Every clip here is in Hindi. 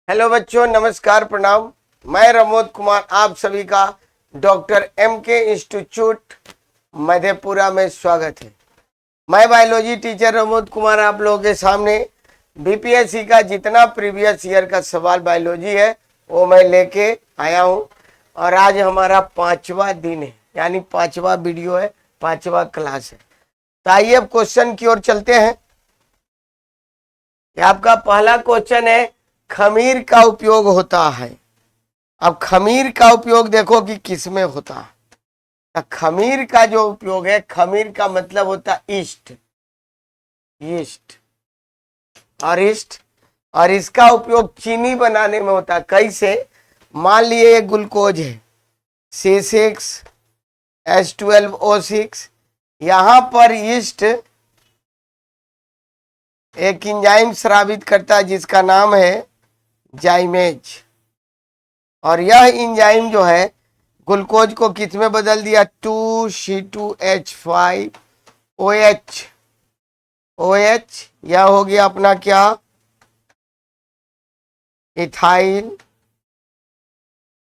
हेलो बच्चों, नमस्कार, प्रणाम। मैं रमोद कुमार आप सभी का डॉक्टर MK इंस्टीट्यूट मधेपुरा में स्वागत है। मैं बायोलॉजी टीचर रमोद कुमार आप लोगों के सामने BPSC का जितना प्रीवियस ईयर का सवाल बायोलॉजी है वो मैं लेके आया हूँ। और आज हमारा 5वां दिन है, यानी 5वां वीडियो है, 5वां क्लास है। तो आइए अब क्वेश्चन की ओर चलते हैं। आपका पहला क्वेश्चन है, खमीर का उपयोग होता है। अब खमीर का उपयोग देखो कि किस में होता है। तो खमीर का जो उपयोग है, खमीर का मतलब होता है ईस्ट, ईस्ट और इसका उपयोग चीनी बनाने में होता है। कैसे? मान लिए ग्लूकोज है C6H12O6, यहां पर ईस्ट एक एंजाइम स्रावित करता है जिसका नाम है जाइमेज। और यह एंजाइम जो है ग्लूकोज को किस में बदल दिया? 2C2H5OH। OH यह हो गया अपना क्या? Ethyl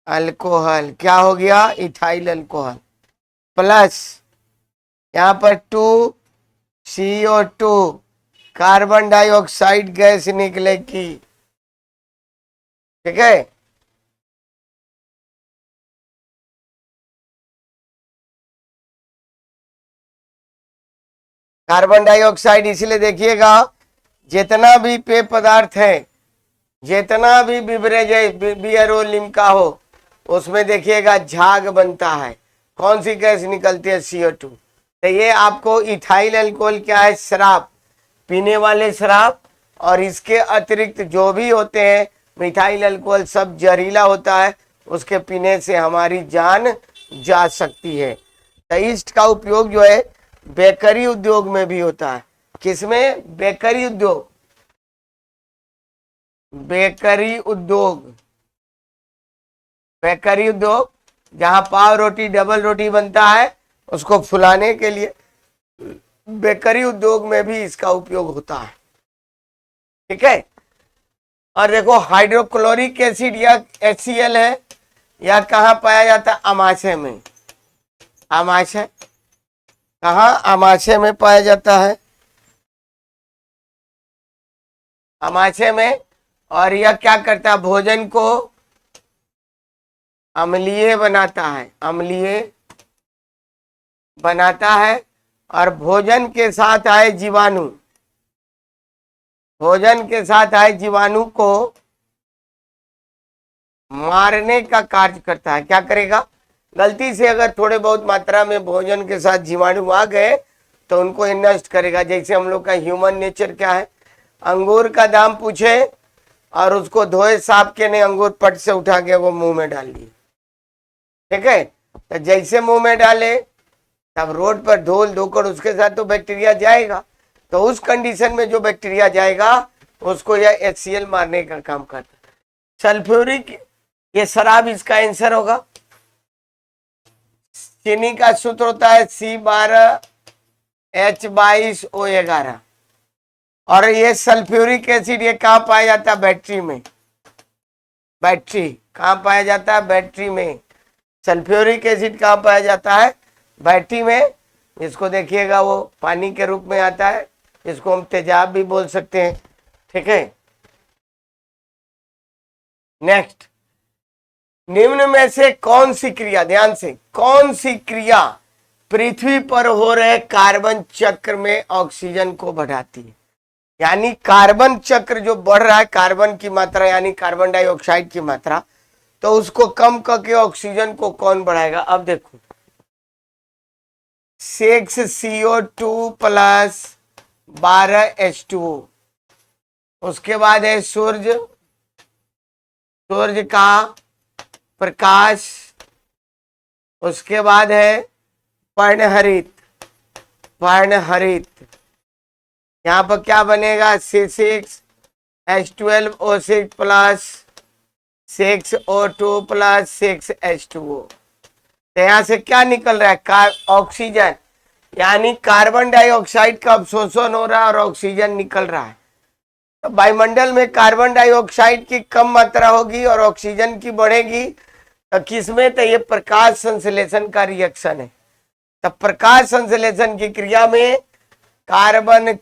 alcohol. क्या हो गया? Ethyl alcohol. प्लस यहां पर 2CO2 कार्बन डाइऑक्साइड गैस निकलेगी। ठीक है। कार्बन डाइऑक्साइड इसलिए देखिएगा, जितना भी पेय पदार्थ है, जितना भी बिवरेज है, बियर हो, लिम्का हो, उसमें देखिएगा झाग बनता है। कौन सी गैस निकलती है? CO2। तो ये आपको इथाइल अल्कोहल क्या है? शराब, पीने वाले शराब। और इसके अतिरिक्त जो भी होते हैं मिथाइल अल्कोहल सब जहरीला होता है, उसके पीने से हमारी जान जा सकती है। तो ईस्ट का उपयोग जो है बेकरी उद्योग में भी होता है। किसमें? बेकरी उद्योग, बेकरी उद्योग, बेकरी उद्योग जहां पाव रोटी, डबल रोटी बनता है, उसको फुलाने के लिए बेकरी उद्योग में भी इसका उपयोग होता है। ठीक है। और देखो हाइड्रोक्लोरिक एसिड या HCl है, यह कहाँ पाया जाता है? अमाशय में। अमाशय कहाँ? अमाशय में पाया जाता है, अमाशय में। और यह क्या करता है? भोजन को अम्लीय बनाता है, अम्लीय बनाता है। और भोजन के साथ आए जीवाणु, भोजन के साथ आए जीवाणु को मारने का कार्य करता है। क्या करेगा? गलती से अगर थोड़े बहुत मात्रा में भोजन के साथ जीवाणु आ गए तो उनको नष्ट करेगा। जैसे हम लोग का ह्यूमन नेचर क्या है, अंगूर का दाम पूछे और उसको धोए साफ के नहीं, अंगूर पट से उठा के वो मुंह में डाल लिए। ठीक है। तो जैसे मुंह में डाले तब रोड पर धोल धोकर उसके साथ तो बैक्टीरिया जाएगा। तो उस कंडीशन में जो बैक्टीरिया जाएगा उसको यह HCl मारने का काम करता है। सल्फ्यूरिक, ये शराब इसका आंसर होगा। चीनी का सूत्र होता है C12H22O11। और ये सल्फ्यूरिक एसिड ये कहाँ पाया जाता है? बैटरी में। बैटरी कहाँ पाया जाता है? बैटरी में। सल्फ्यूरिक एसिड कहाँ पाया जाता है? बैटरी में। इसको देखिएगा वो पानी के रूप में आता है, इसको हम तेजाब भी बोल सकते हैं। ठीक है। नेक्स्ट, निम्न में से कौन सी क्रिया, ध्यान से, कौन सी क्रिया पृथ्वी पर हो रहे कार्बन चक्र में ऑक्सीजन को बढ़ाती है? यानी कार्बन चक्र जो बढ़ रहा है, कार्बन की मात्रा यानी कार्बन डाइऑक्साइड की मात्रा, तो उसको कम करके ऑक्सीजन को कौन बढ़ाएगा? अब देखो 6CO2 प्लस 12H2O। उसके बाद है सूर्य, सूर्य का प्रकाश। उसके बाद है पर्णहरित, पर्णहरित। यहां पर क्या बनेगा? C6H12O6 plus 6O2 plus 6H2O। तो यहां से क्या निकल रहा है? ऑक्सीजन, यानी कार्बन डाइऑक्साइड का अवशोषण हो रहा है और ऑक्सीजन निकल रहा है। तो वायुमंडल में कार्बन डाइऑक्साइड की कम मात्रा होगी और ऑक्सीजन की बढ़ेगी। तो किसमें? तो ये प्रकाश संश्लेषण का रिएक्शन है। तो प्रकाश संश्लेषण की क्रिया में कार्बन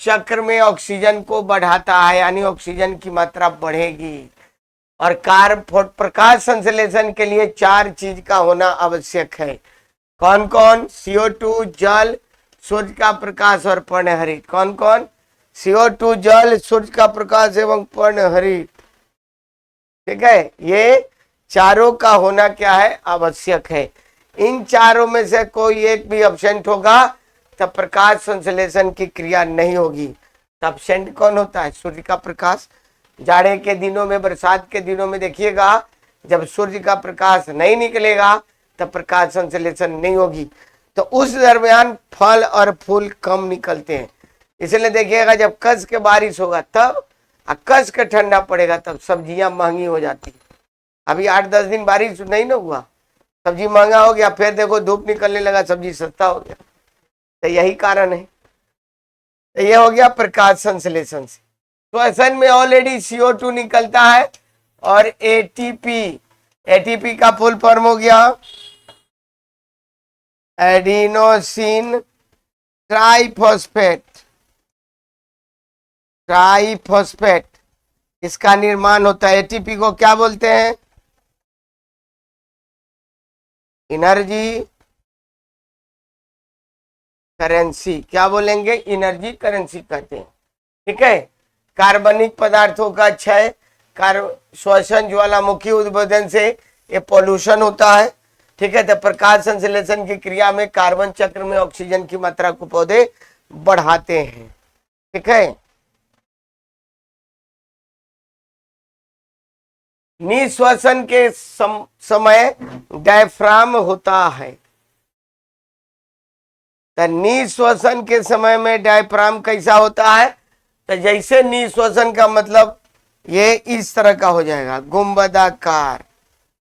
चक्र में ऑक्सीजन को बढ़ाता है, यानी ऑक्सीजन की मात्रा बढ़ेगी। और प्रकाश संश्लेषण के लिए 4 चीज का होना आवश्यक है। कौन कौन? CO2, जल, सूर्य का प्रकाश और पर्णहरित। कौन कौन? CO2, जल, सूर्य का प्रकाश एवं पर्णहरित। ठीक है, ये चारों का होना क्या है? आवश्यक है। इन चारों में से कोई एक भी एब्सेंट होगा तब प्रकाश संश्लेषण की क्रिया नहीं होगी। तब एब्सेंट कौन होता है? सूर्य का प्रकाश। जाड़े के दिनों में, बरसात के दिनों में देखिएगा, जब सूर्य का प्रकाश नहीं निकलेगा तब प्रकाश संश्लेषण नहीं होगी। तो उस दरमियान फल और फूल कम निकलते हैं। इसलिए देखिएगा जब कस के बारिश होगा तब, कस के ठंडा पड़ेगा तब सब्जियां महंगी हो जाती है। अभी 8-10 दिन बारिश नहीं ना हुआ, सब्जी महंगा हो गया, फिर देखो धूप निकलने लगा, सब्जी सस्ता हो गया। तो यही कारण है। तो ये हो गया प्रकाश संश्लेषण से। श्वसन में ऑलरेडी CO2 निकलता है और ATP का फुल फॉर्म हो गया एडिनोसिन ट्राइफॉस्फेट। इसका निर्माण होता है। ATP को क्या बोलते हैं? Energy currency. क्या बोलेंगे? एनर्जी करेंसी कहते हैं। ठीक है। कार्बनिक पदार्थों का क्षय, श्वसन, ज्वालामुखी उद्भोदन से ये पॉल्यूशन होता है। ठीक है। तो प्रकाश संश्लेषण की क्रिया में कार्बन चक्र में ऑक्सीजन की मात्रा को पौधे बढ़ाते हैं। ठीक है। निश्वसन के समय डायफ्राम होता है। तो निश्वसन के समय में डायफ्राम कैसा होता है? तो जैसे निश्वसन का मतलब ये इस तरह का हो जाएगा, गुंबदाकार।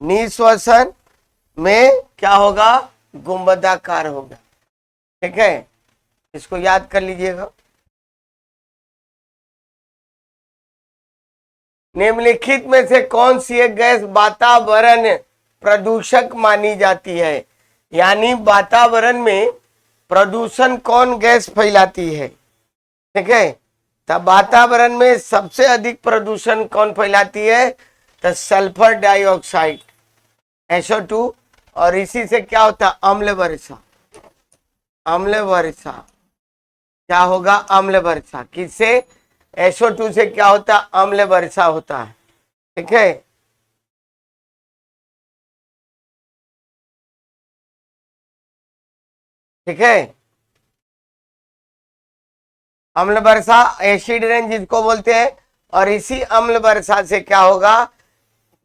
निश्वसन में क्या होगा? गुंबदाकार होगा। ठीक है, इसको याद कर लीजिएगा। निम्नलिखित में से कौन सी एक गैस वातावरण प्रदूषक मानी जाती है? यानी वातावरण में प्रदूषण कौन गैस फैलाती है? ठीक है। तब वातावरण में सबसे अधिक प्रदूषण कौन फैलाती है? तो सल्फर डाइऑक्साइड SO2। और इसी से क्या होता है? अम्ल वर्षा। अम्ल वर्षा क्या होगा? अम्ल वर्षा। किससे? SO2 से क्या होता है? अम्ल वर्षा होता है। ठीक है। ठीक है। अम्ल वर्षा एसिड रेन जिसको बोलते हैं। और इसी अम्ल वर्षा से क्या होगा?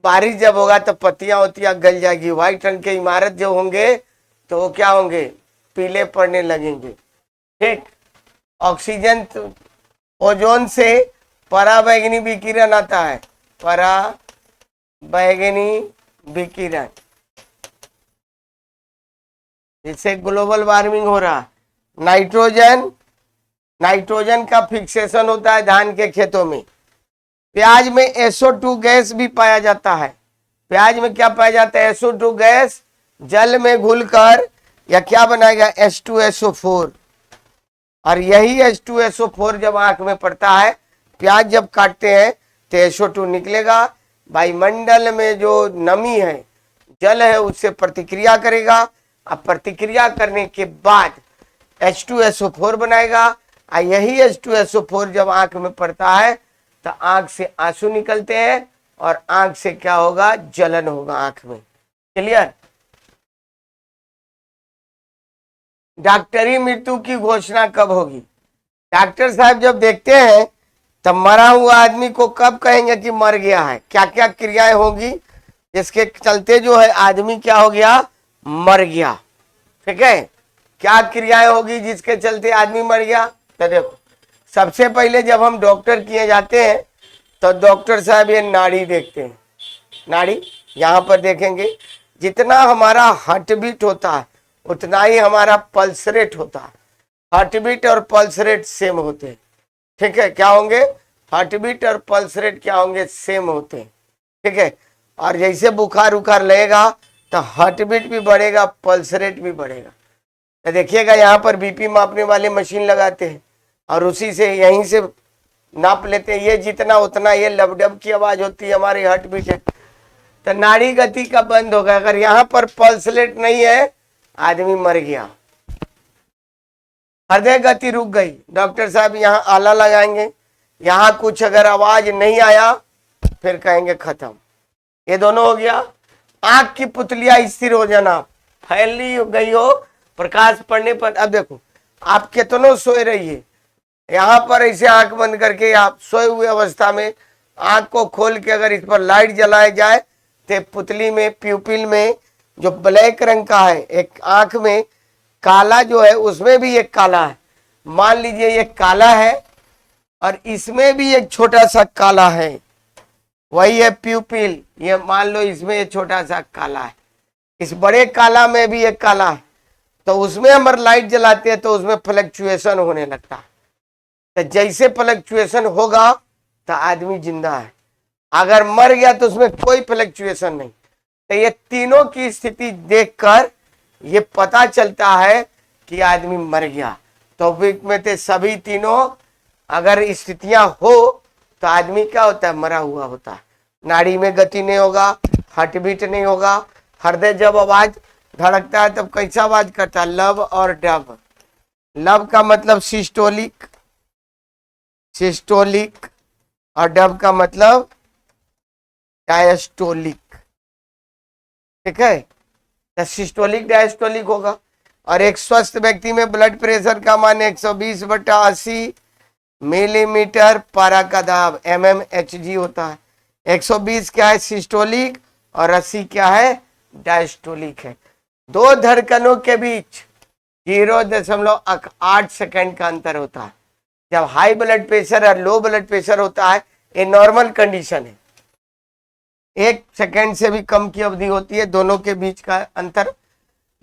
बारिश जब होगा तो पत्तियां वत्तियां गल जाएगी। व्हाइट रंग के इमारत जो होंगे तो वो क्या होंगे? पीले पड़ने लगेंगे। ठीक। ऑक्सीजन ओजोन से पराबैंगनी विकिरण आता है। पराबैंगनी विकिरण, जिससे ग्लोबल वार्मिंग हो रहा। नाइट्रोजन का फिक्सेशन होता है धान के खेतों में। प्याज में SO2 गैस भी पाया जाता है। प्याज में क्या पाया जाता है? SO2 गैस जल में घुलकर या क्या बनाएगा? H2SO4। और यही H2SO4 जब आंख में पड़ता है, प्याज जब काटते हैं तो SO2 निकलेगा। वायुमंडल में जो नमी है, जल है, उससे प्रतिक्रिया करेगा। अब प्रतिक्रिया करने के बाद H2SO4 बनाएगा। और यही H2SO4 जब आंख में पड़ता है तो आंख से आंसू निकलते हैं और आंख से क्या होगा? जलन होगा आंख में। क्लियर? डॉक्टरी मृत्यु की घोषणा कब होगी? डॉक्टर साहब जब देखते हैं तब मरा हुआ आदमी को कब कहेंगे कि मर गया है? क्या क्या क्रियाएं होगी जिसके चलते जो है आदमी क्या हो गया? मर गया। ठीक है। क्या क्रियाएं होगी जिसके चलते आदमी मर गया? तो देखो, सबसे पहले जब हम डॉक्टर किए जाते हैं तो डॉक्टर साहब ये नाड़ी देखते हैं। नाड़ी यहाँ पर देखेंगे, जितना हमारा हार्ट बीट होता है उतना ही हमारा पल्स रेट होता है। हार्ट बीट और पल्स रेट सेम होते हैं। ठीक है। क्या होंगे? हार्ट बीट और पल्स रेट क्या होंगे, सेम होते हैं, ठीक है। और जैसे बुखार उखार लगेगा तो हार्ट बीट भी बढ़ेगा, पल्स रेट भी बढ़ेगा। तो देखिएगा यहाँ पर बीपी मापने वाले मशीन लगाते हैं और उसी से यहीं से नाप लेते हैं, ये जितना उतना, ये लबडब की आवाज होती है, हमारी हार्ट बीट है। तो नाड़ी गति का बंद होगा। अगर यहाँ पर पल्स रेट नहीं है, आदमी मर गया, हृदय गति रुक गई, डॉक्टर साहब यहाँ आला लगाएंगे, यहाँ कुछ अगर आवाज नहीं आया फिर कहेंगे खत्म। ये दोनों हो गया। आंख की पुतलियां स्थिर हो जाना, फैली गई हो प्रकाश पड़ने पर। अब देखो आप कितनों सोए रहिए, यहाँ पर ऐसे आंख बंद करके आप सोए हुए अवस्था में आंख को खोल के अगर इस पर लाइट जलाया जाए तो पुतली में, प्यूपिल में जो ब्लैक रंग का है, एक आंख में काला जो है उसमें भी एक काला है। मान लीजिए ये काला है और इसमें भी एक छोटा सा काला है, वही है प्यूपिल। ये मान लो इसमें ये छोटा सा काला है, इस बड़े काला में भी एक काला है। तो उसमें हम लाइट जलाते हैं तो उसमें फ्लक्चुएशन होने लगता है। तो जैसे फ्लक्चुएशन होगा तो आदमी जिंदा है, अगर मर गया तो उसमें कोई फ्लक्चुएशन नहीं। तो ये तीनों की स्थिति देखकर ये पता चलता है कि आदमी मर गया। तो में थे सभी तीनों अगर स्थितियां हो तो आदमी क्या होता है, मरा हुआ होता है। नाड़ी में गति नहीं होगा, हार्ट बीट नहीं होगा, हृदय जब आवाज धड़कता है तब कैसा आवाज करता है, लब और डब। लब का मतलब सिस्टोलिक, सिस्टोलिक, और डब का मतलब डायस्टोलिक, ठीक है। तो सिस्टोलिक डायस्टोलिक होगा। और एक स्वस्थ व्यक्ति में ब्लड प्रेशर का मान 120/80 मिलीमीटर पारा का दाब mmHg होता है। 120 क्या है, सिस्टोलिक, और 80 क्या है, डायस्टोलिक है। दो धड़कनों के बीच 0.8 सेकंड का अंतर होता है। जब हाई ब्लड प्रेशर और लो ब्लड प्रेशर होता है, ये नॉर्मल कंडीशन है, 1 सेकंड से भी कम की अवधि होती है दोनों के बीच का अंतर।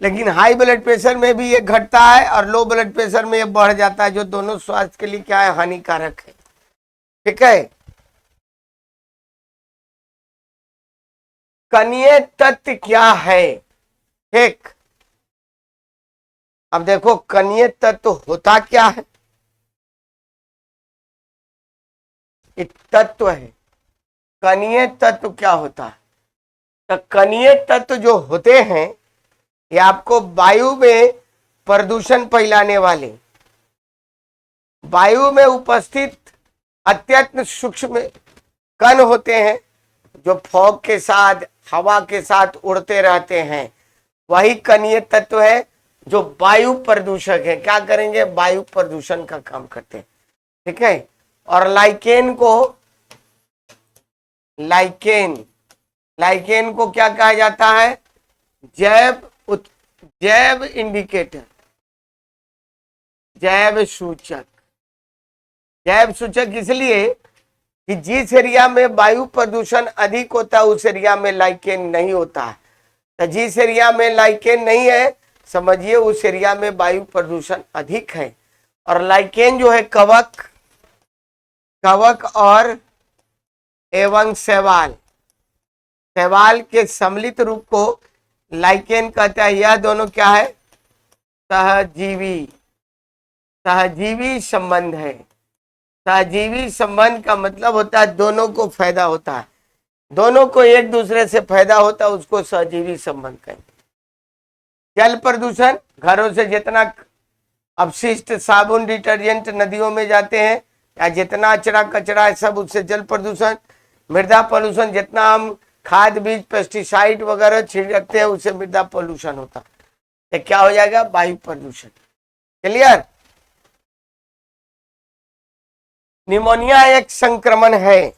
लेकिन हाई ब्लड प्रेशर में भी ये घटता है और लो ब्लड प्रेशर में ये बढ़ जाता है, जो दोनों स्वास्थ्य के लिए क्या है, हानिकारक है, ठीक है। कणीय तत्व क्या है, ठीक। अब देखो कणीय तत्व होता क्या है, एक तत्व है। कणीय तत्व क्या होता है, तो कणीय तत्व जो होते हैं ये आपको वायु में प्रदूषण फैलाने वाले, वायु में उपस्थित अत्यंत सूक्ष्म कण होते हैं जो फॉग के साथ, हवा के साथ उड़ते रहते हैं, वही कणीय तत्व है जो वायु प्रदूषक है। क्या करेंगे, वायु प्रदूषण का काम करते हैं, ठीक है। और लाइकेन को क्या कहा जाता है, जैव इंडिकेटर, जैव सूचक। जैव सूचक इसलिए कि जिस एरिया में वायु प्रदूषण अधिक होता है उस एरिया में लाइकेन नहीं होता है। तो जिस एरिया में लाइकेन नहीं है समझिए उस एरिया में वायु प्रदूषण अधिक है। और लाइकेन जो है कवक और एवं शैवाल के सम्मिलित रूप को लाइकेन कहता है। यह दोनों क्या है, सहजीवी संबंध है। सहजीवी संबंध का मतलब होता है दोनों को फायदा होता है, दोनों को एक दूसरे से फायदा होता है, उसको सहजीवी संबंध कहेंगे। जल प्रदूषण, घरों से जितना अपशिष्ट साबुन डिटर्जेंट नदियों में जाते हैं या जितना अचरा कचरा है सब, उससे जल प्रदूषण। मृदा पोल्यूशन, जितना हम खाद बीज पेस्टिसाइड वगैरह छिड़कते हैं उससे मृदा पोल्यूशन होता है। क्या हो जाएगा, वायु प्रदूषण। क्लियर। निमोनिया एक संक्रमण है।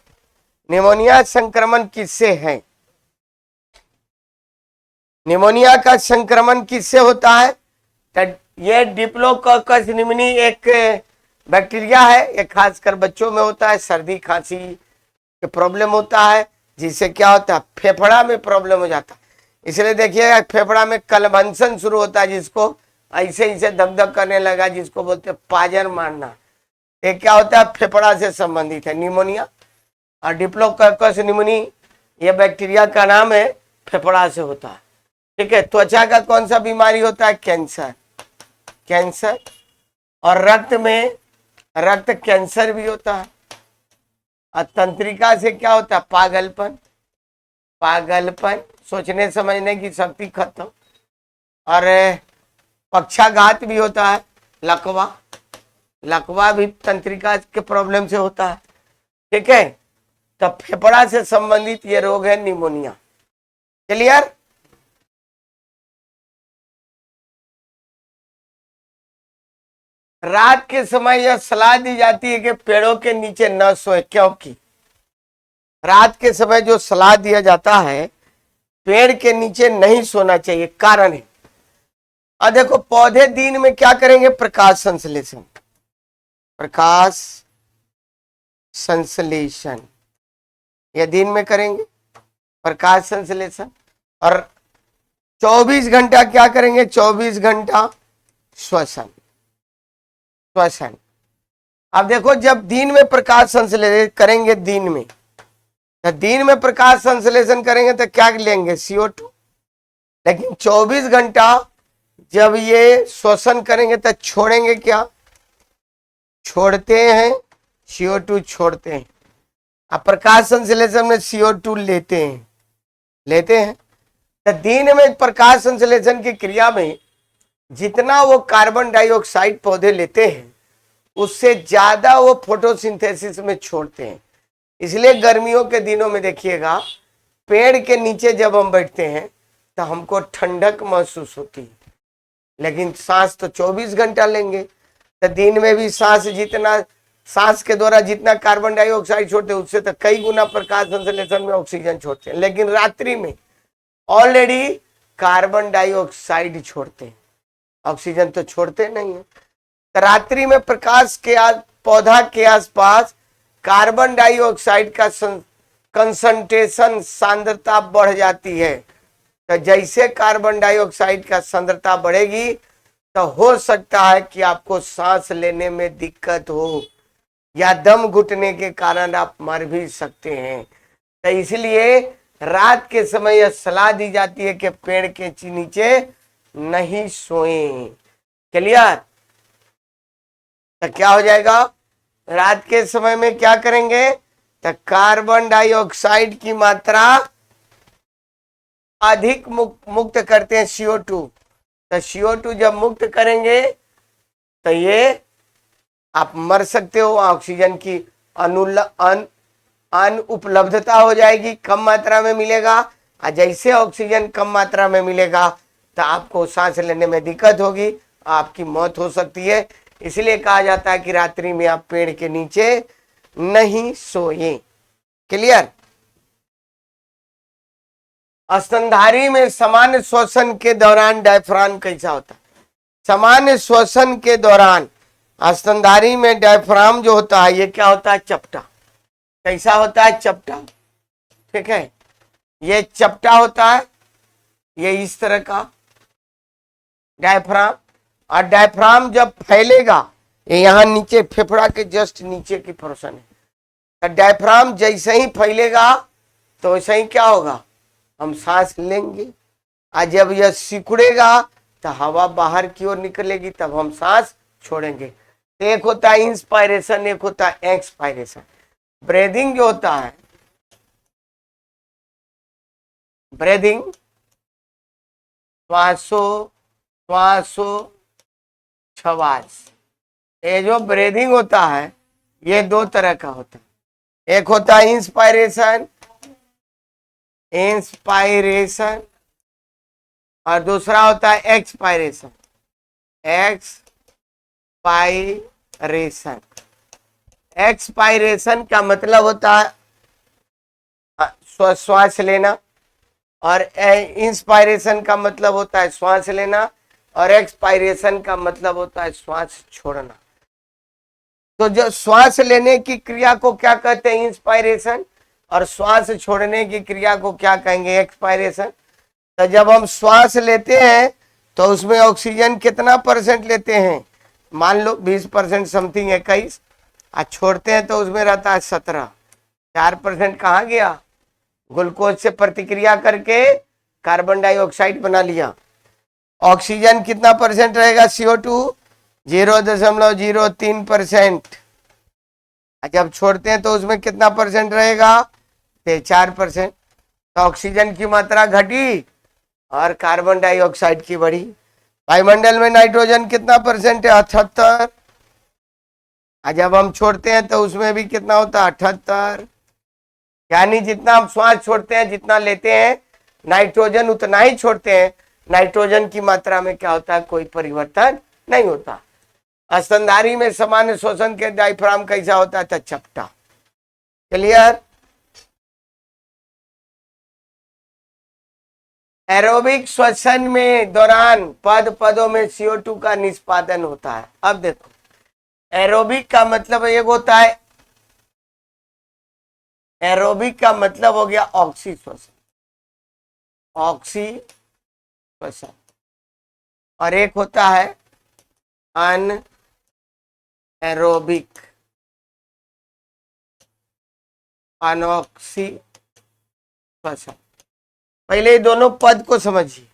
निमोनिया संक्रमण किससे है, निमोनिया का संक्रमण किससे होता है, ये डिप्लोकोकस निमोनी एक बैक्टीरिया है, ये खासकर बच्चों में होता है। सर्दी खांसी के प्रॉब्लम होता है जिससे क्या होता है, फेफड़ा में प्रॉब्लम हो जाता है। इसलिए देखिएगा फेफड़ा में कलभंसन शुरू होता है, जिसको ऐसे ऐसे धक धक करने लगा, जिसको बोलते हैं पाजर मारना। ये क्या होता है, फेफड़ा से संबंधित है निमोनिया। और डिप्लोकोकस निमोनी ये बैक्टीरिया का नाम है, फेफड़ा से होता है। ठीक है, त्वचा का कौन सा बीमारी होता है, कैंसर, कैंसर। और रक्त में रक्त कैंसर भी होता है। और तंत्रिका से क्या होता है, पागलपन, पागलपन, सोचने समझने की शक्ति खत्म। और पक्षाघात भी होता है, लकवा, लकवा भी तंत्रिका के प्रॉब्लम से होता है। ठीक है, तो फेफड़ा से संबंधित ये रोग है निमोनिया। क्लियर? रात के समय यह सलाह दी जाती है कि पेड़ों के नीचे न सोए, क्योंकि रात के समय जो सलाह दिया जाता है पेड़ के नीचे नहीं सोना चाहिए, कारण है। अब देखो पौधे दिन में क्या करेंगे, प्रकाश संश्लेषण, प्रकाश संश्लेषण ये दिन में करेंगे, प्रकाश संश्लेषण। और 24 घंटा क्या करेंगे, 24 घंटा श्वसन, श्वसन। अब देखो जब दिन में प्रकाश संश्लेषण करेंगे, दिन में, तो दिन में प्रकाश संश्लेषण करेंगे तो क्या लेंगे, CO2। लेकिन 24 घंटा जब ये श्वसन करेंगे तो छोड़ेंगे क्या, छोड़ते हैं, CO2 छोड़ते हैं। अब प्रकाश संश्लेषण में CO2 लेते हैं, लेते हैं। तो दिन में प्रकाश संश्लेषण की क्रिया में जितना वो कार्बन डाइऑक्साइड पौधे लेते हैं उससे ज्यादा वो फोटोसिंथेसिस में छोड़ते हैं। इसलिए गर्मियों के दिनों में देखिएगा पेड़ के नीचे जब हम बैठते हैं तो हमको ठंडक महसूस होती है, लेकिन सांस तो 24 घंटा लेंगे। तो दिन में भी सांस जितना, सांस के द्वारा जितना कार्बन डाइऑक्साइड छोड़ते हैं उससे तो कई गुना प्रकाश संश्लेषण में ऑक्सीजन छोड़ते हैं। लेकिन रात्रि में ऑलरेडी कार्बन डाइऑक्साइड छोड़ते हैं, ऑक्सीजन तो छोड़ते नहीं है। तो रात्रि में प्रकाश के पौधा के आसपास कार्बन डाइऑक्साइड का कंसंट्रेशन, सांद्रता बढ़ जाती है। तो जैसे कार्बन डाइऑक्साइड का सांद्रता बढ़ेगी तो हो सकता है कि आपको सांस लेने में दिक्कत हो या दम घुटने के कारण आप मर भी सकते हैं। तो इसलिए रात के समय यह सलाह दी जाती है कि पेड़ के नीचे नहीं सोएं। क्लियर? तो क्या हो जाएगा, रात के समय में क्या करेंगे, तो कार्बन डाइऑक्साइड की मात्रा अधिक मुक्त करते हैं, CO2। तो CO2 जब मुक्त करेंगे तो ये आप मर सकते हो, ऑक्सीजन की अनुपलब्धता हो जाएगी, कम मात्रा में मिलेगा। और जैसे ऑक्सीजन कम मात्रा में मिलेगा तो आपको सांस लेने में दिक्कत होगी, आपकी मौत हो सकती है। इसलिए कहा जाता है कि रात्रि में आप पेड़ के नीचे नहीं सोएं। क्लियर? स्तनधारी में सामान्य श्वसन के दौरान डायफ्राम कैसा होता है, सामान्य श्वसन के दौरान स्तनधारी में डायफ्राम जो होता है ये क्या होता है, चपटा। कैसा होता है, चपटा। ठीक है, ये चपटा होता है, ये इस तरह का डायफ्राम। और डायफ्राम जब फैलेगा, ये यहाँ नीचे फेफड़ा के जस्ट नीचे की पोर्शन है, तो डायफ्राम जैसे ही फैलेगा तो वैसे ही क्या होगा, हम सांस लेंगे। और जब यह सिकुड़ेगा तो हवा बाहर की ओर निकलेगी, तब हम सांस छोड़ेंगे। एक होता है इंस्पायरेशन, एक होता है एक्सपायरेशन। ब्रीदिंग जो होता है, ब्रीदिंग श्वासोच्छ्वास, ये जो ब्रीदिंग होता है ये दो तरह का होता है। एक होता है इंस्पायरेशन, इंस्पायरेशन, और दूसरा होता है एक्सपायरेशन, एक्सपायरेशन। एक्सपायरेशन का मतलब होता है श्वास लेना, और इंस्पायरेशन का मतलब होता है श्वास लेना, और एक्सपायरेशन का मतलब होता है श्वास छोड़ना। तो जो श्वास लेने की क्रिया को क्या कहते हैं, इंस्पायरेशन, और श्वास छोड़ने की क्रिया को क्या कहेंगे, एक्सपायरेशन। तो जब हम श्वास लेते हैं तो उसमें ऑक्सीजन कितना % लेते हैं, मान लो 20% समथिंग 21, और छोड़ते हैं तो उसमें रहता है 17। 4% कहाँ गया? ग्लूकोज से प्रतिक्रिया करके कार्बन डाइऑक्साइड बना लिया। ऑक्सीजन कितना परसेंट रहेगा? CO2 0.03%। जब छोड़ते हैं तो उसमें कितना परसेंट रहेगा? 4%। तो ऑक्सीजन की मात्रा घटी और कार्बन डाइऑक्साइड की बढ़ी। वायुमंडल में नाइट्रोजन कितना परसेंट है? 78। जब हम छोड़ते हैं तो उसमें भी कितना होता है? 78। यानी जितना हम श्वास छोड़ते हैं, जितना लेते हैं नाइट्रोजन, उतना ही छोड़ते हैं। नाइट्रोजन की मात्रा में क्या होता है? कोई परिवर्तन नहीं होता। स्तनधारी में सामान्य श्वसन के डायफ्राम कैसा होता है? चपटा। क्लियर? एरोबिक श्वसन में दौरान पदों में CO2 का निष्पादन होता है। अब देखो, एरोबिक का मतलब एक होता है, एरोबिक का मतलब हो गया ऑक्सी श्वसन, ऑक्सी श्वसन, और एक होता है अन एरोबिक, अनऑक्सी श्वसन। पहले दोनों पद को समझिए।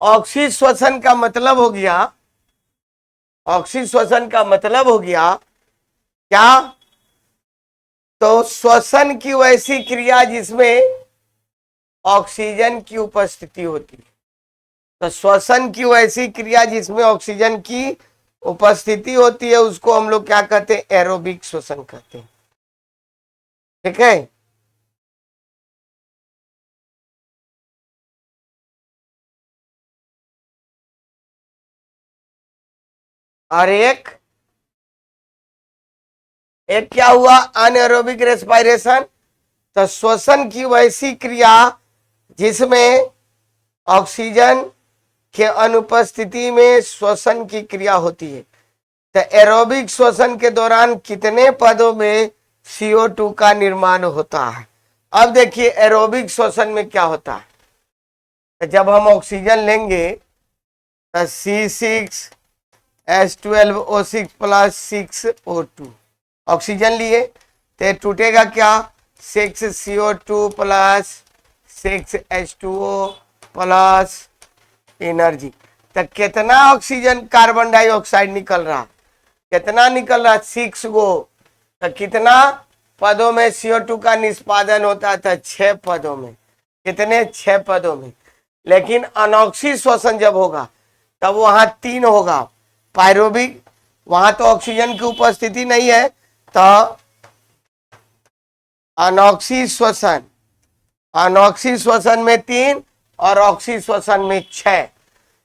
ऑक्सी श्वसन का मतलब हो गया, ऑक्सी श्वसन का मतलब हो गया क्या? तो श्वसन की वैसी क्रिया जिसमें ऑक्सीजन की उपस्थिति होती है। तो श्वसन की वैसी क्रिया जिसमें ऑक्सीजन की उपस्थिति होती है उसको हम लोग क्या कहते हैं? एरोबिक श्वसन कहते हैं। ठीक है? और एक क्या हुआ? Anaerobic respiration. तो श्वसन की वैसी क्रिया जिसमें ऑक्सीजन के अनुपस्थिति में श्वसन की क्रिया होती है। तो एरोबिक श्वसन के दौरान कितने पदों में CO2 का निर्माण होता है? अब देखिए एरोबिक श्वसन में क्या होता है। तो जब हम ऑक्सीजन लेंगे तो C6H12O6 प्लस 6O2 ऑक्सीजन लिए तो टूटेगा क्या? 6CO2 plus 6H2O plus energy. तो कितना ऑक्सीजन कार्बन डाइऑक्साइड निकल रहा? कितना निकल रहा? 6 गो। तो कितना पदों में CO2 का निष्पादन होता था? 6 पदों में। कितने? 6 पदों में। लेकिन अनॉक्सी श्वसन जब होगा तब वहां 3 होगा। पायरोबिक, वहां तो ऑक्सीजन की उपस्थिति नहीं है, तो अनॉक्सी श्वसन, अनॉक्सी श्वसन में 3 और ऑक्सी श्वसन में 6,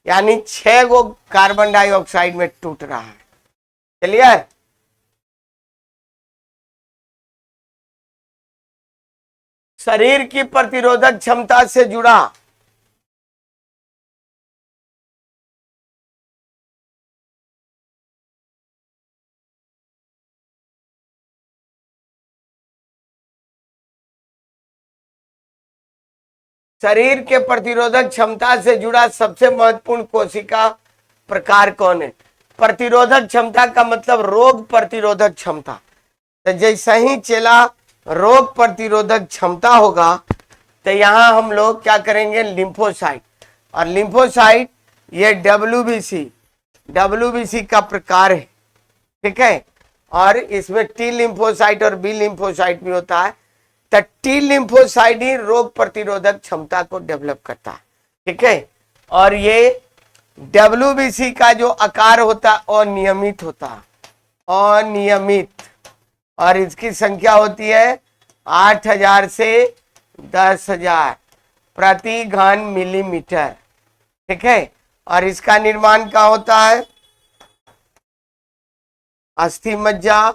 यानी 6 गो कार्बन डाइऑक्साइड में टूट रहा है। क्लियर? शरीर की प्रतिरोधक क्षमता से जुड़ा शरीर के प्रतिरोधक क्षमता से जुड़ा सबसे महत्वपूर्ण कोशिका प्रकार कौन है? प्रतिरोधक क्षमता का मतलब रोग प्रतिरोधक क्षमता। तो जैसे ही चला रोग प्रतिरोधक क्षमता होगा तो यहां हम लोग क्या करेंगे? लिम्फोसाइट। और लिम्फोसाइट ये WBC का प्रकार है। ठीक है? और इसमें T लिम्फोसाइट और B लिम्फोसाइट भी होता है। तो T लिम्फोसाइट ही रोग प्रतिरोधक क्षमता को डेवलप करता है। ठीक है? और ये WBC का जो आकार होता है अनियमित होता है, अनियमित, और इसकी संख्या होती है 8000 से 10,000 प्रति घन मिलीमीटर। ठीक है? और इसका निर्माण क्या होता है? अस्थि मज्जा,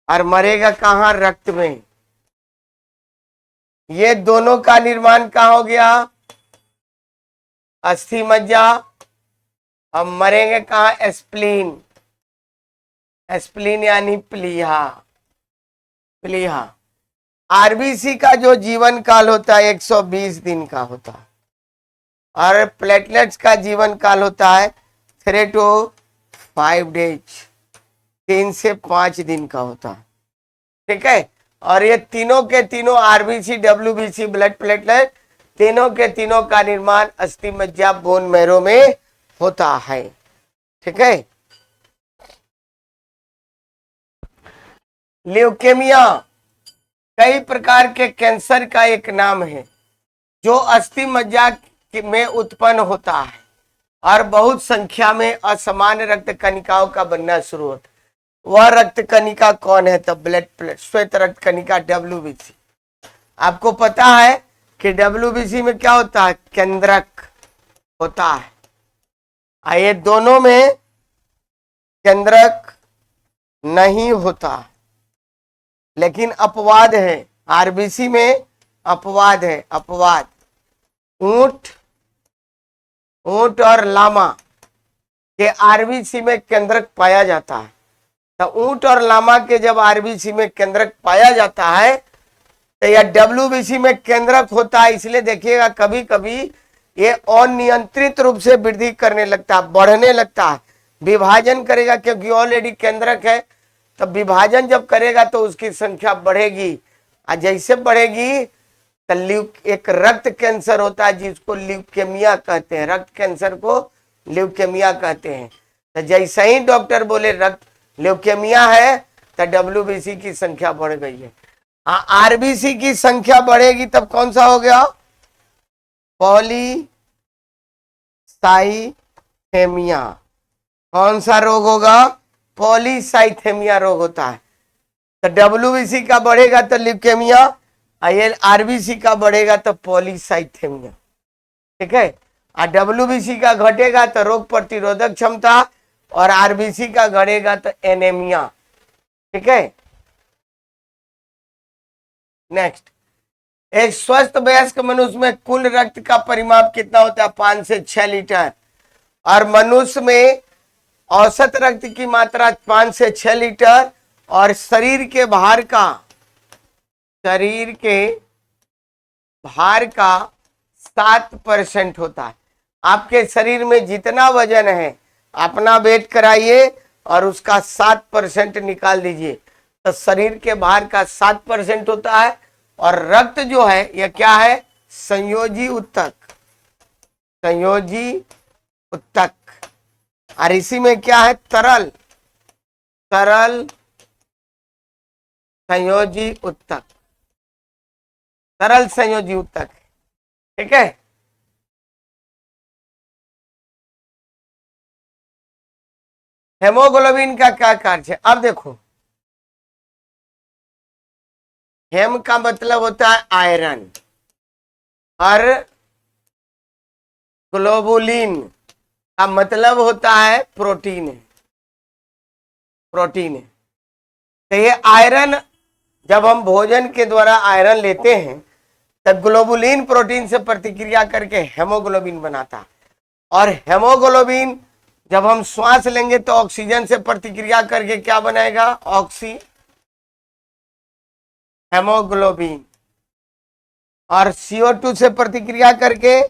और मरेगा कहाँ? रक्त में। ये दोनों का निर्माण कहाँ हो गया? अस्थि मज्जा। अब मरेंगे कहाँ? स्प्लीन। स्प्लीन यानी प्लीहा। प्लीहा। आरबीसी का जो जीवन काल होता है 120 दिन का होता है, और प्लेटलेट्स का जीवन काल होता है 3 to 5 days। 3 से 5 दिन का होता है। ठीक है, और ये तीनों के तीनों आरबीसी, डब्ल्यूबीसी, ब्लड प्लेटलेट, तीनों के तीनों का निर्माण अस्थि मज्जा, बोन मैरो में होता है। ठीक है, ल्यूकेमिया कई प्रकार के कैंसर का एक नाम है जो अस्थि मज्जा में उत्पन्न होता है और बहुत संख्या में असमान रक्त कणिकाओं का बनना शुरू होता है। वह रक्त कणिका कौन है? तो ब्लड प्लेट, श्वेत रक्त कणिका, डब्ल्यूबीसी। आपको पता है कि डब्ल्यूबीसी में क्या होता है? केंद्रक होता है। ये दोनों में केंद्रक नहीं होता, लेकिन अपवाद है। आरबीसी में अपवाद है, अपवाद। ऊंट और लामा के आरबीसी में केंद्रक पाया जाता है। तो ऊंट और लामा के जब आरबीसी में केंद्रक पाया जाता है तो यह डब्ल्यूबीसी में केंद्रक होता है। इसलिए देखिएगा कभी कभी ये अनियंत्रित रूप से वृद्धि करने लगता है, बढ़ने लगता है, विभाजन करेगा, क्योंकि ऑलरेडी केंद्रक है। तो विभाजन जब करेगा तो उसकी संख्या बढ़ेगी, और जैसे बढ़ेगी तो एक रक्त कैंसर होता है जिसको ल्यूकेमिया कहते हैं। रक्त कैंसर को ल्यूकेमिया कहते हैं। तो जैसे ही डॉक्टर बोले रक्त ल्यूकेमिया है तो डब्ल्यूबीसी की संख्या बढ़ गई है। आरबीसी की संख्या बढ़ेगी तब कौन सा हो गया? पॉलीसाइथेमिया। कौन सा रोग होगा? पॉलीसाइथेमिया रोग होता है। तो डब्ल्यूबीसी का बढ़ेगा तो ल्यूकेमिया, आरबीसी का बढ़ेगा तो पॉलीसाइथेमिया। ठीक है, और डब्ल्यूबीसी का घटेगा तो रोग प्रतिरोधक क्षमता, और आरबीसी का घटेगा तो एनीमिया। ठीक है, नेक्स्ट, एक स्वस्थ वयस्क मनुष्य में कुल रक्त का परिमाप कितना होता है? 5 से 6 लीटर। और मनुष्य में औसत रक्त की मात्रा 5 से 6 लीटर, और शरीर के भार का 7% होता है। आपके शरीर में जितना वजन है अपना वेट कराइए और उसका 7% निकाल दीजिए, तो शरीर के भार का 7% होता है। और रक्त जो है यह क्या है? संयोजी उत्तक, संयोजी उत्तक। और इसी में क्या है? तरल संयोजी उत्तक, तरल संयोजी उत्तक। ठीक है, हेमोग्लोबिन का क्या कार्य है? अब देखो, हेम का मतलब होता है आयरन, और ग्लोबुलिन का मतलब होता है प्रोटीन है, प्रोटीन है। तो ये आयरन, जब हम भोजन के द्वारा आयरन लेते हैं तब ग्लोबुलिन प्रोटीन से प्रतिक्रिया करके हेमोग्लोबिन बनाता है। और हेमोग्लोबिन जब हम श्वास लेंगे तो ऑक्सीजन से प्रतिक्रिया करके क्या बनाएगा? हेमोग्लोबिन। और CO2 से प्रतिक्रिया करके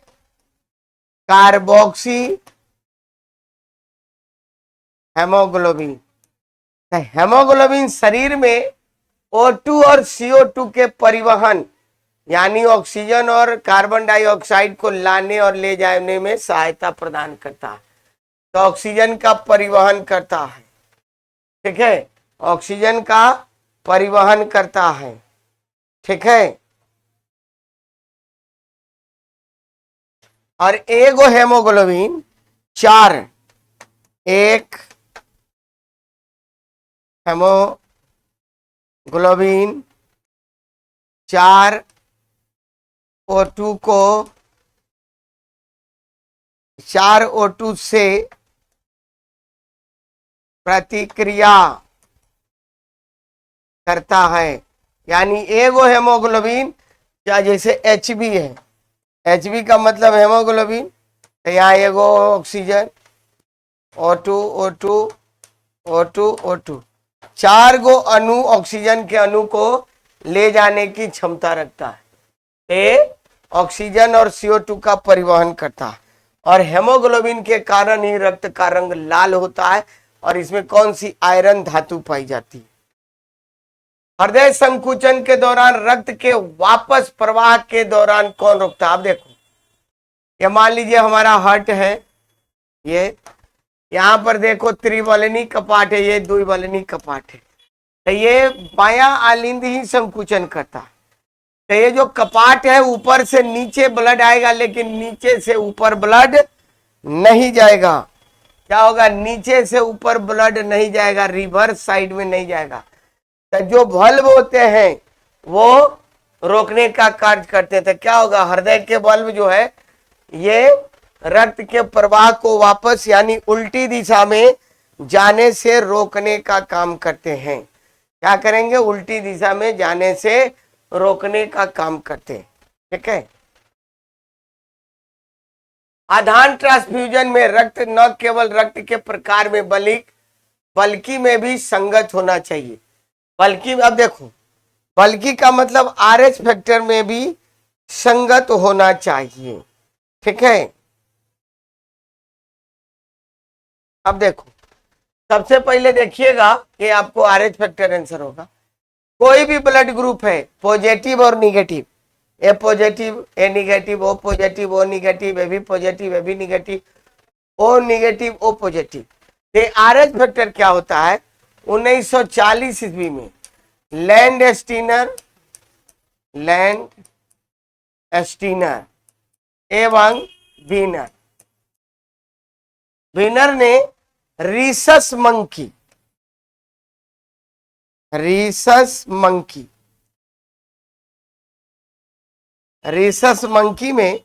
कार्बोक्सी हेमोग्लोबिन। हेमोग्लोबिन शरीर में O2 और CO2 के परिवहन, यानी ऑक्सीजन और कार्बन डाइऑक्साइड को लाने और ले जाने में सहायता प्रदान करता है। तो ऑक्सीजन का परिवहन करता है। ठीक है, ऑक्सीजन का परिवहन करता है। ठीक है, और एगो हेमोग्लोबिन 4, एक हेमोग्लोबिन 4 O2 को 4 O2 से प्रतिक्रिया करता है। यानी एगो हेमोग्लोबिन, क्या जैसे Hb है, Hb का मतलब हेमोग्लोबिन, तो यहाँ एगो oxygen O2 O2 O2 O2, 4 गो अणु ऑक्सीजन के अणु को ले जाने की क्षमता रखता है। ये ऑक्सीजन और CO2 का परिवहन करता है। और हेमोग्लोबिन के कारण ही रक्त का रंग लाल होता है और इसमें कौन सी आयरन धातु पाई जाती है। हृदय संकुचन के दौरान रक्त के वापस प्रवाह के दौरान कौन रोकता है। आप देखो, ये मान लीजिए हमारा हार्ट है, ये यहां पर देखो त्रिवलनी कपाट है, ये द्विवलनी कपाट है, तो ये बायां आलिंद ही संकुचन करता है। तो ये जो कपाट है ऊपर से नीचे ब्लड आएगा, लेकिन नीचे से ऊपर ब्लड नहीं जाएगा। क्या होगा, नीचे से ऊपर ब्लड नहीं जाएगा, रिवर्स साइड में नहीं जाएगा। तो जो बल्ब होते हैं वो रोकने का कार्य करते हैं। तो क्या होगा, हृदय के बल्ब जो है ये रक्त के प्रवाह को वापस यानी उल्टी दिशा में जाने से रोकने का काम करते हैं। क्या करेंगे, उल्टी दिशा में जाने से रोकने का काम करते हैं। ठीक है। आधान ट्रांसफ्यूजन में रक्त न केवल रक्त के प्रकार में बल्कि में भी संगत होना चाहिए। बल्कि, अब देखो, बल्कि का मतलब RH फैक्टर में भी संगत होना चाहिए। ठीक है। अब देखो, सबसे पहले देखिएगा कि आपको RH फैक्टर आंसर होगा। कोई भी ब्लड ग्रुप है, पॉजिटिव और negative, A positive A negative, O positive O negative, A भी पॉजिटिव ए भी negative, O negative O positive. ये RH फैक्टर क्या होता है, 1940 ईस्वी में लैंड एस्टीनर एवं वीनर ने रीसस मंकी में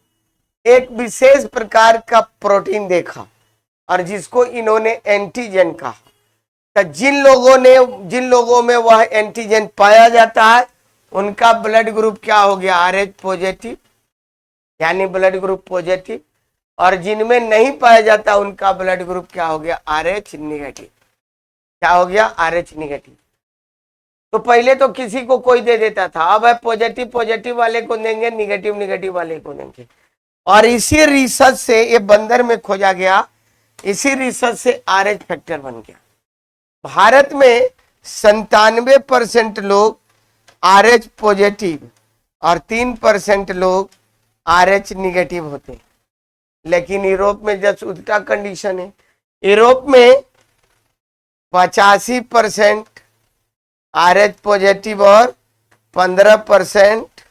एक विशेष प्रकार का प्रोटीन देखा और जिसको इन्होंने एंटीजन कहा। तो जिन लोगों में वह एंटीजन पाया जाता है उनका ब्लड ग्रुप क्या हो गया, RH पॉजिटिव यानी ब्लड ग्रुप पॉजिटिव, और जिनमें नहीं पाया जाता उनका ब्लड ग्रुप क्या हो गया, RH निगेटिव। क्या हो गया, RH निगेटिव। तो पहले तो किसी को कोई दे देता था, अब है पॉजिटिव वाले को देंगे, निगेटिव वाले को देंगे। और इसी रिसर्च से ये बंदर में खोजा गया, इसी रिसर्च से RH फैक्टर बन गया। भारत में 97% लोग RH पॉजिटिव और 3% लोग RH निगेटिव होते हैं। लेकिन यूरोप में जस्ट उल्टा कंडीशन है। यूरोप में 85% RH पॉजिटिव और 15%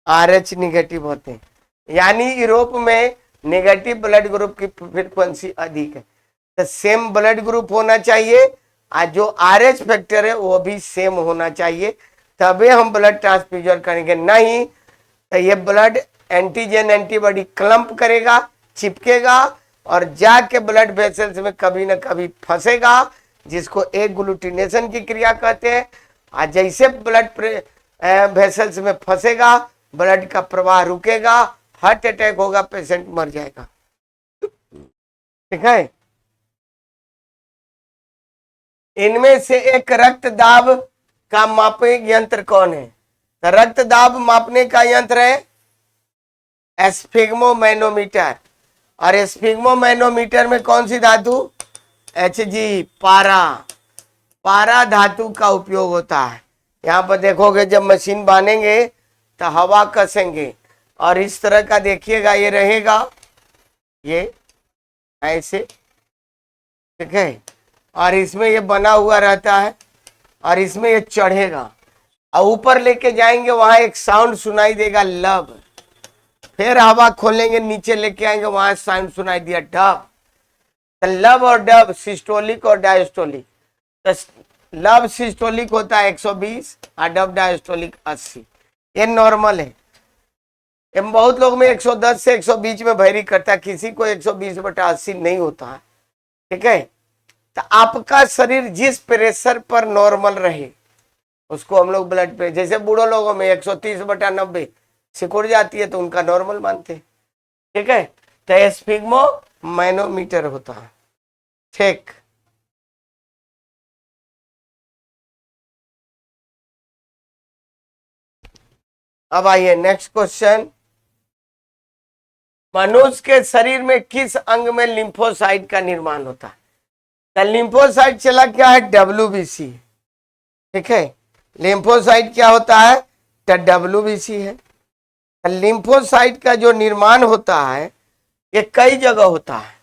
RH निगेटिव होते हैं। यानी यूरोप में नेगेटिव ब्लड ग्रुप की फ्रीक्वेंसी अधिक है। तो सेम ब्लड ग्रुप होना चाहिए और जो RH फैक्टर है वो भी सेम होना चाहिए, तभी हम ब्लड ट्रांसफ्यूजन करेंगे। नहीं तो ये ब्लड एंटीजन एंटीबॉडी क्लम्प करेगा, चिपकेगा और जाके ब्लड वेसल्स में कभी ना कभी फंसेगा, जिसको एग्लूटिनेशन की क्रिया कहते हैं। और जैसे ब्लड वेसल्स में फंसेगा ब्लड का प्रवाह रुकेगा, हार्ट अटैक होगा, पेशेंट मर जाएगा। ठीक है। इनमें से एक रक्त दाब का मापक यंत्र कौन है। तो रक्त दाब मापने का यंत्र है स्फिग्मोमैनोमीटर। और स्फिग्मोमैनोमीटर में कौन सी धातु, Hg, पारा धातु का उपयोग होता है। यहाँ पर देखोगे जब मशीन बांधेंगे तो हवा कसेंगे और इस तरह का देखिएगा ये रहेगा, ये ऐसे। ठीक है। और इसमें ये बना हुआ रहता है और इसमें ये चढ़ेगा और ऊपर लेके जाएंगे, वहां एक साउंड सुनाई देगा लब, फिर हवा खोलेंगे नीचे लेके आएंगे, वहां साउंड सुनाई दिया डब। तो लब और डब सिस्टोलिक और डायस्टोलिक। तो लब सिस्टोलिक होता है 120 और डब डायस्टोलिक 80। ये नॉर्मल है। ये बहुत लोग में 110 से 120 में वेरी करता है, किसी को 120/80 नहीं होता है। ठीक है। तो आपका शरीर जिस प्रेशर पर नॉर्मल रहे उसको हम लोग ब्लड प्रेशर, जैसे बूढ़ों लोगों में 130/90 सिकुड़ जाती है तो उनका नॉर्मल मानते हैं। ठीक है। तो स्फिग्मोमैनोमीटर होता है। ठीक। अब आइए नेक्स्ट क्वेश्चन। मनुष्य के शरीर में किस अंग में लिम्फोसाइट का निर्माण होता है। तो लिम्फोसाइट चला क्या है, WBC। ठीक है, लिम्फोसाइट क्या होता है, तो WBC है। लिम्फोसाइट का जो निर्माण होता है ये कई जगह होता है,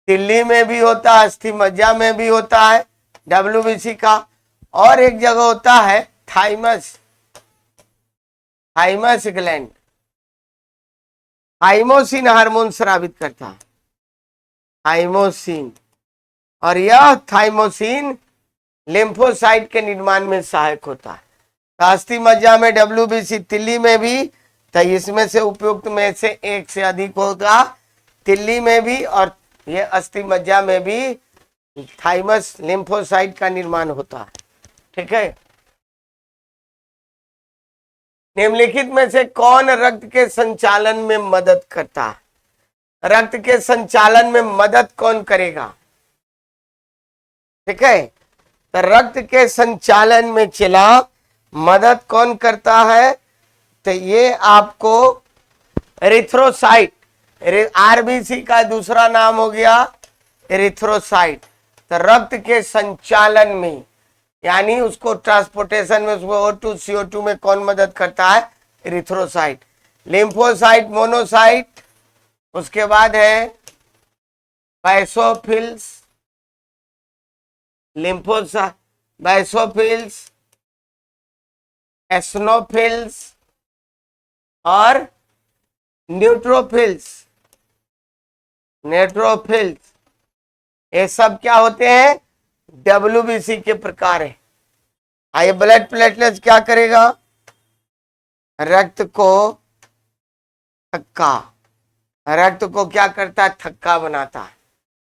दिल्ली में भी होता है, अस्थि मज्जा में भी होता है WBC का, और एक जगह होता है thymus, thymus gland, thymosin hormone स्रावित करता है, थाइमोसिन, और यह थाइमोसिन लिम्फोसाइट के निर्माण में सहायक होता है। अस्थि मज्जा में WBC, तिल्ली में भी, तो इसमें से उपयुक्त में से एक से अधिक होगा, तिल्ली में भी और ये अस्थि मज्जा में भी थाइमस लिम्फोसाइट का निर्माण होता है। ठीक है, निम्नलिखित में से कौन रक्त के संचालन में मदद करता है, रक्त के संचालन में मदद कौन करेगा। ठीक है, तो रक्त के संचालन में चला मदद कौन करता है, तो ये आपको एरिथ्रोसाइट, RBC का दूसरा नाम हो गया एरिथ्रोसाइट। तो रक्त के संचालन में यानी उसको ट्रांसपोर्टेशन में, उसको O2 CO2 में कौन मदद करता है, एरिथ्रोसाइट। लिम्फोसाइट, मोनोसाइट, उसके बाद है बैसोफिल्स, लिम्फोसाइट, बैसोफिल्स, एस्नोफिल्स और न्यूट्रोफिल्स, न्यूट्रोफिल्स, ये सब क्या होते हैं, WBC के प्रकार है। आइए, ब्लड प्लेटलेट्स क्या करेगा, रक्त को थक्का, रक्त को क्या करता है, थक्का बनाता है।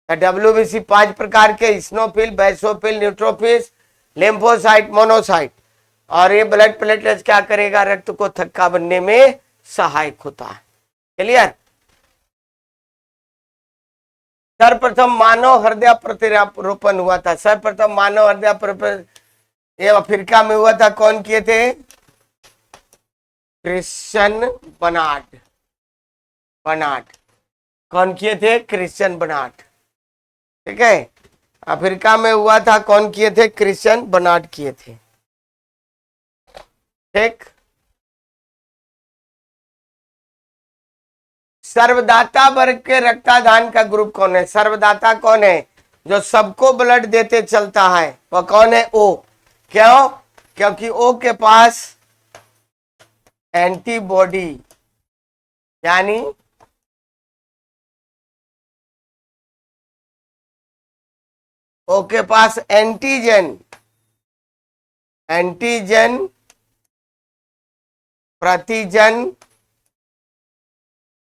WBC 5 प्रकार के, eosinophil, basophil, neutrophils, lymphocyte, monocyte, और ये ब्लड प्लेटलेट्स क्या करेगा, रक्त को थक्का बनने में सहायक होता है। क्लियर। सर्वप्रथम मानव हृदय प्रत्यारोपण हुआ था, सर्वप्रथम मानव हृदय प्रत्यारोपण ये अफ्रीका में हुआ था, कौन किए थे, क्रिश्चियन बर्नार्ड, बर्नार्ड कौन किए थे, क्रिश्चियन बर्नार्ड। ठीक है, अफ्रीका में हुआ था, कौन किए थे, क्रिश्चियन बर्नार्ड किए थे। ठीक, सर्वदाता वर्ग के रक्तदान का ग्रुप कौन है, सर्वदाता कौन है, जो सबको ब्लड देते चलता है, वह कौन है, O। क्यों, क्योंकि O के पास एंटीबॉडी यानी O के पास एंटीजन, एंटीजन प्रतिजन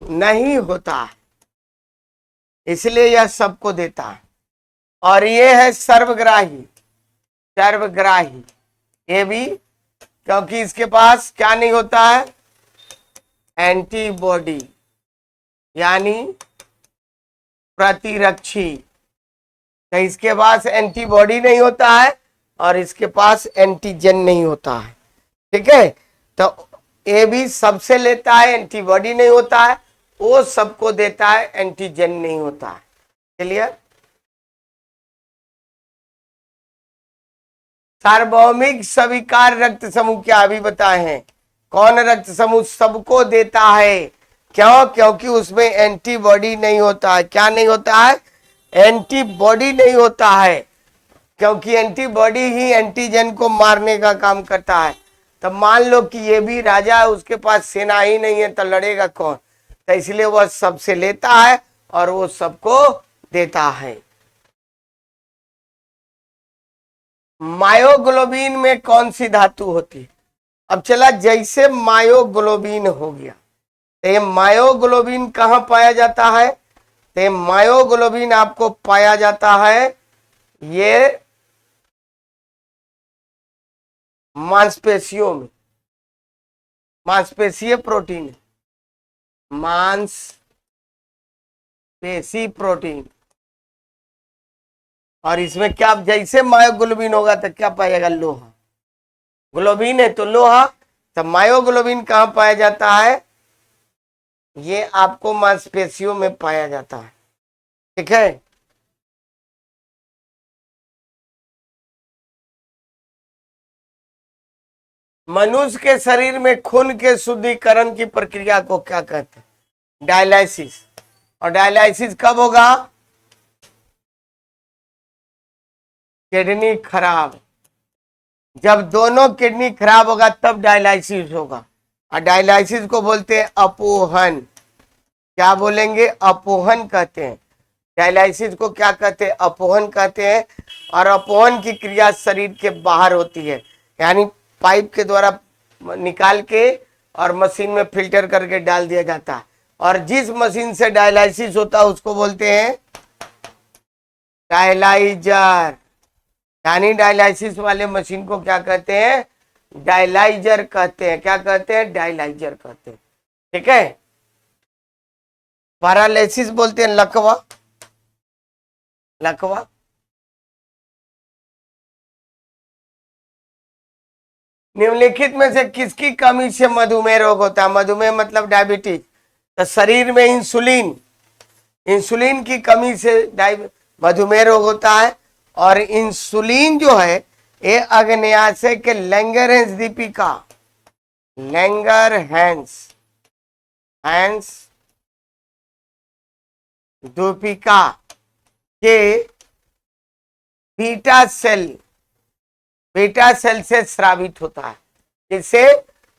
नहीं होता है, इसलिए यह सबको देता है। और ये है सर्वग्राही, सर्वग्राही ये भी, क्योंकि इसके पास क्या नहीं होता है, एंटीबॉडी यानी प्रतिरक्षी, तो इसके पास एंटीबॉडी नहीं होता है और इसके पास एंटीजन नहीं होता है। ठीक है, तो ये भी सबसे लेता है, एंटीबॉडी नहीं होता है, वो सबको देता है, एंटीजन नहीं होता है। क्लियर। सार्वभौमिक स्वीकार रक्त समूह क्या अभी बताए हैं, कौन रक्त समूह सबको देता है, क्यों, क्योंकि उसमें एंटीबॉडी नहीं होता है। क्या नहीं होता है, एंटीबॉडी नहीं होता है, क्योंकि एंटीबॉडी ही एंटीजन को मारने का काम करता है। तब मान लो कि ये भी राजा है, उसके पास सेना ही नहीं है, तो लड़ेगा कौन, तो इसलिए वह सबसे लेता है और वो सबको देता है। मायोग्लोबिन में कौन सी धातु होती है, अब चला, जैसे मायोग्लोबिन हो गया, तो ये मायोग्लोबिन कहाँ पाया जाता है, तो ये मायोग्लोबिन आपको पाया जाता है ये मांसपेशियों में, मांसपेशीय प्रोटीन, मांसपेशी प्रोटीन, और इसमें क्या, जैसे मायोग्लोबिन होगा तो क्या पाएगा, लोहा, ग्लोबिन है तो लोहा, तो मायोग्लोबिन कहाँ पाया जाता है, ये आपको मांसपेशियों में पाया जाता है। ठीक है, मनुष्य के शरीर में खून के शुद्धिकरण की प्रक्रिया को क्या कहते हैं? डायलिसिस। और डायलिसिस कब होगा? किडनी खराब, जब दोनों किडनी खराब होगा तब डायलिसिस होगा। और डायलिसिस को बोलते हैं अपोहन। क्या बोलेंगे? अपोहन कहते हैं। डायलिसिस को क्या कहते हैं? अपोहन कहते हैं। और अपोहन की क्रिया शरीर के बाहर होती है, यानी पाइप के द्वारा निकाल के और मशीन में फिल्टर करके डाल दिया जाता है। और जिस मशीन से डायलिसिस होता है उसको बोलते हैं डायलाइजर। यानी डायलिसिस वाले मशीन को क्या कहते हैं? डायलाइजर कहते हैं। क्या कहते हैं? डायलाइजर कहते हैं। ठीक है। पैरालिसिस बोलते हैं लकवा। लकवा निम्नलिखित में से किसकी कमी से मधुमेह रोग होता है? मधुमेह मतलब डायबिटीज। तो शरीर में इंसुलिन, इंसुलिन की कमी से मधुमेह रोग होता है। और इंसुलिन जो है ये अग्न्याशय के लैंगरहैंस दीपिका, लैंगरहैंस दीपिका के बीटा सेल से स्रावित होता है। इससे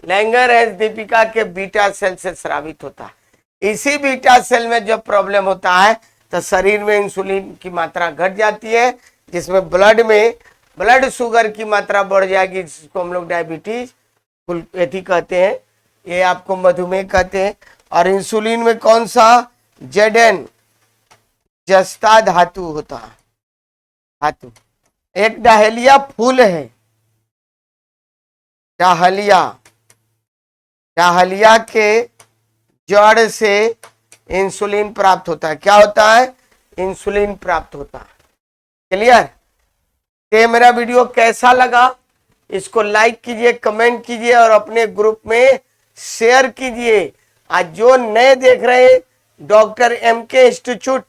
लैंगरहैंस दीपिका के बीटा सेल से स्रावित होता है। इसी बीटा सेल में जब प्रॉब्लम होता है तो शरीर में इंसुलिन की मात्रा घट जाती है, जिसमें ब्लड शुगर की मात्रा बढ़ जाएगी, जिसको हम लोग डायबिटीज एथी कहते हैं। ये आपको मधुमेह कहते हैं। और इंसुलिन में कौन सा? जेडन, जस्ता धातु होता है। धातु एक डहेलिया फूल है, डहेलिया के जड़ से इंसुलिन प्राप्त होता है। क्या होता है? इंसुलिन प्राप्त होता है। क्लियर? ये मेरा वीडियो कैसा लगा इसको लाइक कीजिए, कमेंट कीजिए और अपने ग्रुप में शेयर कीजिए। आज जो नए देख रहे हैं डॉक्टर MK इंस्टीट्यूट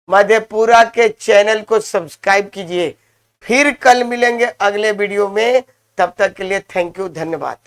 मधेपुरा के चैनल को सब्सक्राइब कीजिए। फिर कल मिलेंगे अगले वीडियो में। तब तक के लिए थैंक यू, धन्यवाद।